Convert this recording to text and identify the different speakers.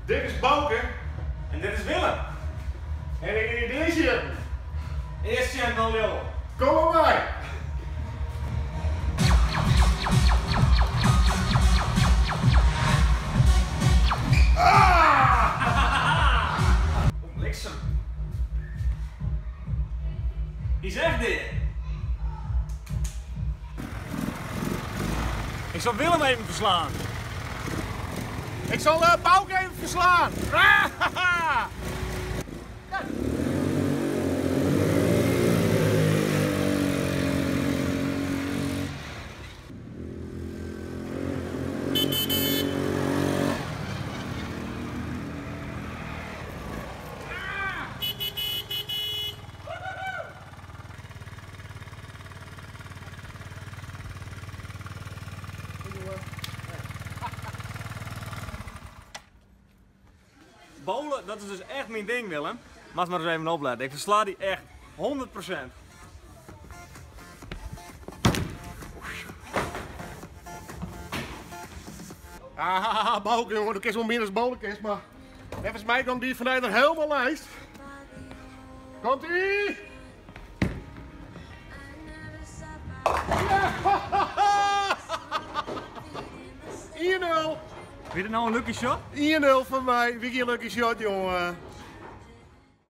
Speaker 1: Dit is Bouke.
Speaker 2: En dit is Willem.
Speaker 1: En in deze
Speaker 2: Eerst channel Willem.
Speaker 1: kom maar bij.
Speaker 2: Bliksem. Die zegt dit. Ik zal Willem even verslaan.
Speaker 1: Ik zal Bouke even verslaan.
Speaker 2: Bowlen, dat is dus echt mijn ding, Willem. Mag maar eens even opletten. Ik versla die echt 100%.
Speaker 1: Ah, Bouke jongen, dat is wel meer dan bolenkist, maar volgens mij komt die vanuit er helemaal lijst. Komt ie! Ja! 1-0!
Speaker 2: Vind je het nou een lucky shot?
Speaker 1: 1-0 van mij. Wie een lucky shot, jongen.